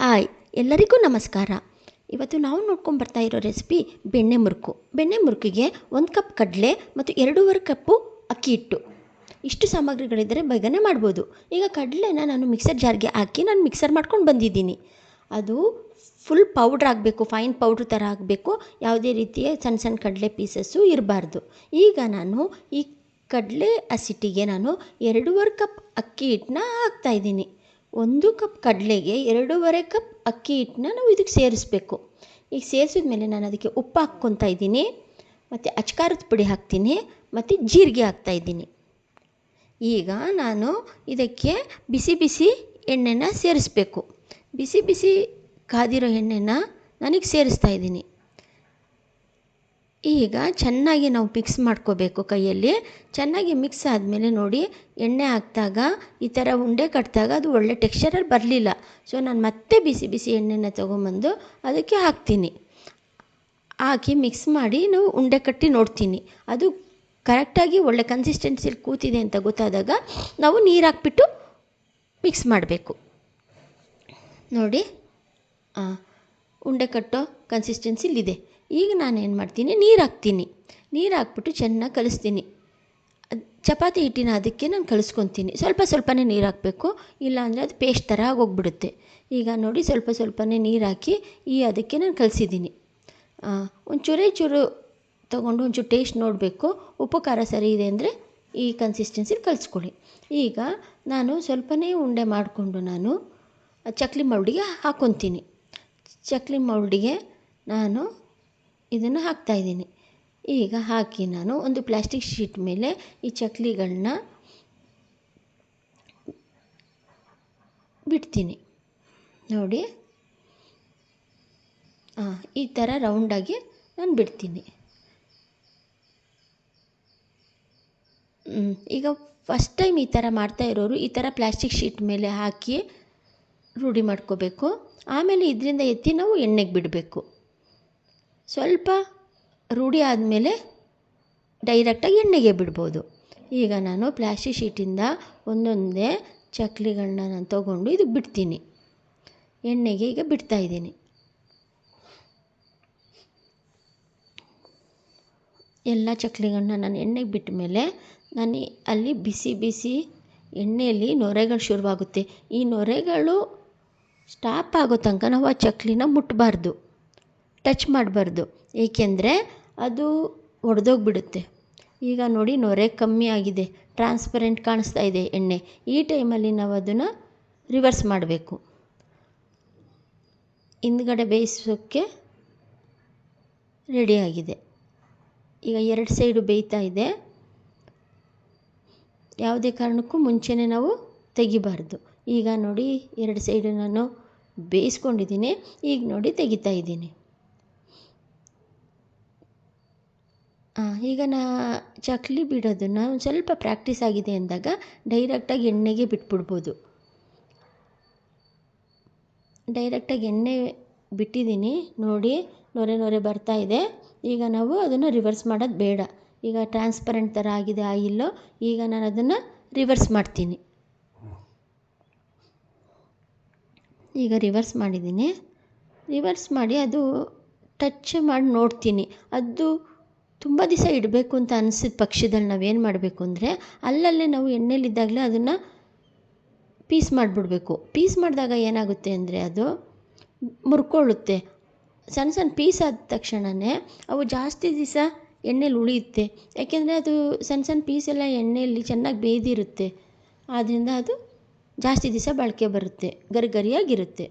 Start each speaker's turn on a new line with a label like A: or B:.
A: Hi, ಎಲ್ಲರಿಗೂ ನಮಸ್ಕಾರ. ಇವತ್ತು ನಾವು ನೋಡ್ಕೊಂಡು ಬರ್ತಾ ಇರೋ ರೆಸಿಪಿ ಬೆಣ್ಣೆ ಮುರುಕು. ಬೆಣ್ಣೆ ಮುರುಕಿಗೆ 1 ಕಪ್ ಕಡಲೆ ಮತ್ತು 2.5 ಕಪ್ಪು ಅಕ್ಕಿ ಹಿಟ್ಟು. ಇಷ್ಟು ಸಾಮಗ್ರಿಗಳಿದ್ದರೆ ಬೇಗನೆ ಮಾಡ್ಬೋದು. ಈಗ ಕಡಲೆನ ನಾನು ಮಿಕ್ಸರ್ ಜಾರ್ಗೆ ಹಾಕಿ ನಾನು ಮಿಕ್ಸರ್ ಮಾಡ್ಕೊಂಡು ಬಂದಿದ್ದೀನಿ. ಅದು ಫುಲ್ ಪೌಡ್ರ್ ಆಗಬೇಕು, ಫೈನ್ ಪೌಡ್ರ್ ಥರ ಆಗಬೇಕು. ಯಾವುದೇ ರೀತಿಯ ಸಣ್ಣ ಸಣ್ಣ ಕಡಲೆ ಪೀಸಸ್ಸು ಇರಬಾರ್ದು. ಈಗ ನಾನು ಈ ಕಡಲೆ ಹಸಿಟ್ಟಿಗೆ ನಾನು 2.5 ಕಪ್ ಅಕ್ಕಿ ಹಿಟ್ಟನ್ನ ಹಾಕ್ತಾಯಿದ್ದೀನಿ. 1 ಕಪ್ ಕಡಲೆಗೆ 2.5 ಕಪ್ ಅಕ್ಕಿ ಹಿಟ್ಟನ್ನ ನಾವು ಇದಕ್ಕೆ ಸೇರಿಸ್ಬೇಕು. ಈಗ ಸೇರಿಸಿದ ಮೇಲೆ ನಾನು ಅದಕ್ಕೆ ಉಪ್ಪು ಹಾಕ್ಕೊತಾ ಇದ್ದೀನಿ, ಮತ್ತು ಅಚ್ಕಾರದ ಪುಡಿ ಹಾಕ್ತೀನಿ, ಮತ್ತು ಜೀರಿಗೆ ಹಾಕ್ತಾಯಿದ್ದೀನಿ. ಈಗ ನಾನು ಇದಕ್ಕೆ ಬಿಸಿ ಬಿಸಿ ಎಣ್ಣೆನ ಸೇರಿಸ್ಬೇಕು. ಬಿಸಿ ಬಿಸಿ ಕಾದಿರೋ ಎಣ್ಣೆನ ನನಗೆ ಸೇರಿಸ್ತಾ ಇದ್ದೀನಿ. ಈಗ ಚೆನ್ನಾಗಿ ನಾವು ಮಿಕ್ಸ್ ಮಾಡ್ಕೋಬೇಕು ಕೈಯಲ್ಲಿ. ಚೆನ್ನಾಗಿ ಮಿಕ್ಸ್ ಆದಮೇಲೆ ನೋಡಿ, ಎಣ್ಣೆ ಹಾಕಿದಾಗ ಈ ಥರ ಉಂಡೆ ಕಟ್ಟಿದಾಗ ಅದು ಒಳ್ಳೆ ಟೆಕ್ಸ್ಚರಲ್ಲಿ ಬರಲಿಲ್ಲ. ಸೊ ನಾನು ಮತ್ತೆ ಬಿಸಿ ಬಿಸಿ ಎಣ್ಣೆನ ತೊಗೊಂಬಂದು ಅದಕ್ಕೆ ಹಾಕ್ತೀನಿ. ಹಾಕಿ ಮಿಕ್ಸ್ ಮಾಡಿ ನಾವು ಉಂಡೆ ಕಟ್ಟಿ ನೋಡ್ತೀನಿ. ಅದು ಕರೆಕ್ಟಾಗಿ ಒಳ್ಳೆ ಕನ್ಸಿಸ್ಟೆನ್ಸಿಲಿ ಕೂತಿದೆ ಅಂತ ಗೊತ್ತಾದಾಗ ನಾವು ನೀರು ಹಾಕ್ಬಿಟ್ಟು ಮಿಕ್ಸ್ ಮಾಡಬೇಕು. ನೋಡಿ, ಉಂಡೆ ಕಟ್ಟೋ ಕನ್ಸಿಸ್ಟೆನ್ಸಿಲಿದೆ. ಈಗ ನಾನೇನು ಮಾಡ್ತೀನಿ, ನೀರು ಹಾಕ್ತೀನಿ. ನೀರು ಹಾಕ್ಬಿಟ್ಟು ಚೆನ್ನಾಗಿ ಕಲಿಸ್ತೀನಿ. ಚಪಾತಿ ಹಿಟ್ಟಿನ ಅದಕ್ಕೆ ನಾನು ಕಲಿಸ್ಕೊತೀನಿ. ಸ್ವಲ್ಪ ಸ್ವಲ್ಪನೇ ನೀರು ಹಾಕಬೇಕು, ಇಲ್ಲಾಂದರೆ ಅದು ಪೇಸ್ಟ್ ಥರ ಆಗೋಗ್ಬಿಡುತ್ತೆ. ಈಗ ನೋಡಿ, ಸ್ವಲ್ಪ ಸ್ವಲ್ಪನೇ ನೀರು ಹಾಕಿ ಅದಕ್ಕೆ ನಾನು ಕಲಿಸಿದ್ದೀನಿ. ಚೂರು ತೊಗೊಂಡು ಒಂಚೂರು ಟೇಸ್ಟ್ ನೋಡಬೇಕು. ಉಪ್ಪು ಖಾರ ಸರಿ ಇದೆ ಅಂದರೆ ಈ ಕನ್ಸಿಸ್ಟೆನ್ಸಿಲಿ ಕಲಿಸ್ಕೊಳ್ಳಿ. ಈಗ ನಾನು ಸ್ವಲ್ಪನೇ ಉಂಡೆ ಮಾಡಿಕೊಂಡು ನಾನು ಚಕ್ಲಿ ಮೌಲ್ಡಿಗೆ ಹಾಕ್ಕೊತೀನಿ. ಚಕ್ಲಿ ಮೌಲ್ಡಿಗೆ ನಾನು ಇದನ್ನು ಹಾಕ್ತಾಯಿದ್ದೀನಿ. ಈಗ ಹಾಕಿ ನಾನು ಒಂದು ಪ್ಲಾಸ್ಟಿಕ್ ಶೀಟ್ ಮೇಲೆ ಈ ಚಕ್ಲಿಗಳನ್ನ ಬಿಡ್ತೀನಿ. ನೋಡಿ, ಈ ಥರ ರೌಂಡಾಗಿ ನಾನು ಬಿಡ್ತೀನಿ. ಈಗ ಫಸ್ಟ್ ಟೈಮ್ ಈ ಥರ ಮಾಡ್ತಾ ಇರೋರು ಈ ಥರ ಪ್ಲಾಸ್ಟಿಕ್ ಶೀಟ್ ಮೇಲೆ ಹಾಕಿ ರೂಢಿ ಮಾಡ್ಕೋಬೇಕು. ಆಮೇಲೆ ಇದರಿಂದ ಎತ್ತಿ ನಾವು ಎಣ್ಣೆಗೆ ಬಿಡಬೇಕು. ಸ್ವಲ್ಪ ರೂಢಿ ಆದಮೇಲೆ ಡೈರೆಕ್ಟಾಗಿ ಎಣ್ಣೆಗೆ ಬಿಡ್ಬೋದು. ಈಗ ನಾನು ಪ್ಲಾಸ್ಟಿಕ್ ಶೀಟಿಂದ ಒಂದೊಂದೇ ಚಕ್ಲಿಗಳನ್ನ ನಾನು ತೊಗೊಂಡು ಇದಕ್ಕೆ ಬಿಡ್ತೀನಿ. ಎಣ್ಣೆಗೆ ಈಗ ಬಿಡ್ತಾಯಿದ್ದೀನಿ. ಎಲ್ಲ ಚಕ್ಲಿಗಳನ್ನ ನಾನು ಎಣ್ಣೆಗೆ ಬಿಟ್ಟ ಮೇಲೆ ನಾನು ಅಲ್ಲಿ ಬಿಸಿ ಬಿಸಿ ಎಣ್ಣೆಯಲ್ಲಿ ನೊರೆಗಳು ಶುರುವಾಗುತ್ತೆ. ಈ ನೊರೆಗಳು ಸ್ಟಾಪ್ ಆಗೋ ತನಕ ನಾವು ಆ ಚಕ್ಲಿನ ಮುಟ್ಟಬಾರ್ದು, ಟಚ್ ಮಾಡಬಾರ್ದು. ಏಕೆಂದರೆ ಅದು ಒಡೆದೋಗ್ಬಿಡುತ್ತೆ. ಈಗ ನೋಡಿ, ನೊರೆ ಕಮ್ಮಿ ಆಗಿದೆ, ಟ್ರಾನ್ಸ್ಪರೆಂಟ್ ಕಾಣಿಸ್ತಾ ಇದೆ ಎಣ್ಣೆ. ಈ ಟೈಮಲ್ಲಿ ನಾವು ಅದನ್ನು ರಿವರ್ಸ್ ಮಾಡಬೇಕು. ಹಿಂದ್ಗಡೆ ಬೇಯಿಸೋಕ್ಕೆ ರೆಡಿಯಾಗಿದೆ. ಈಗ 2 ಸೈಡು ಬೇಯ್ತಾ ಇದೆ. ಯಾವುದೇ ಕಾರಣಕ್ಕೂ ಮುಂಚೆನೇ ನಾವು ತೆಗಿಬಾರ್ದು. ಈಗ ನೋಡಿ, 2 ಸೈಡು ನಾನು ಬೇಯಿಸ್ಕೊಂಡಿದ್ದೀನಿ. ಈಗ ನೋಡಿ, ತೆಗಿತಾ ಇದ್ದೀನಿ. ಈಗ ಚಕ್ಲಿ ಬಿಡೋದನ್ನು ಒಂದು ಸ್ವಲ್ಪ ಪ್ರಾಕ್ಟೀಸ್ ಆಗಿದೆ ಅಂದಾಗ ಡೈರೆಕ್ಟಾಗಿ ಎಣ್ಣೆಗೆ ಬಿಟ್ಬಿಡ್ಬೋದು. ಡೈರೆಕ್ಟಾಗಿ ಎಣ್ಣೆ ಬಿಟ್ಟಿದ್ದೀನಿ. ನೋಡಿ, ನೊರೆ ಬರ್ತಾ ಇದೆ. ಈಗ ನಾವು ಅದನ್ನು ರಿವರ್ಸ್ ಮಾಡೋದು ಬೇಡ. ಈಗ ಟ್ರಾನ್ಸ್ಪರೆಂಟ್ ಥರ ಆಗಿದೆ ಆಯಿಲ್ಲು. ಈಗ ನಾನು ಅದನ್ನು ರಿವರ್ಸ್ ಮಾಡ್ತೀನಿ. ಈಗ ರಿವರ್ಸ್ ಮಾಡಿದ್ದೀನಿ. ರಿವರ್ಸ್ ಮಾಡಿ ಅದು ಟಚ್ ಮಾಡಿ ನೋಡ್ತೀನಿ. ಅದು ತುಂಬ ದಿವಸ ಇಡಬೇಕು ಅಂತ ಅನಿಸಿದ ಪಕ್ಷದಲ್ಲಿ ನಾವೇನು ಮಾಡಬೇಕು ಅಂದರೆ, ಅಲ್ಲಲ್ಲೇ ನಾವು ಎಣ್ಣೆಲಿದ್ದಾಗಲೇ ಅದನ್ನು ಪೀಸ್ ಮಾಡಿಬಿಡ್ಬೇಕು. ಪೀಸ್ ಮಾಡಿದಾಗ ಏನಾಗುತ್ತೆ ಅಂದರೆ ಅದು ಮುರ್ಕೊಳ್ಳುತ್ತೆ. ಸಣ್ಣ ಸಣ್ಣ ಪೀಸ್ ಆದ ತಕ್ಷಣವೇ ಅವು ಜಾಸ್ತಿ ದಿವಸ ಎಣ್ಣೆಲಿ ಉಳಿಯುತ್ತೆ. ಯಾಕೆಂದರೆ ಅದು ಸಣ್ಣ ಸಣ್ಣ ಪೀಸೆಲ್ಲ ಎಣ್ಣೆಯಲ್ಲಿ ಚೆನ್ನಾಗಿ ಬೇಯ್ದಿರುತ್ತೆ. ಆದ್ದರಿಂದ ಅದು ಜಾಸ್ತಿ ದಿವಸ ಬಾಳಿಕೆ ಬರುತ್ತೆ, ಗರಿಗರಿಯಾಗಿರುತ್ತೆ.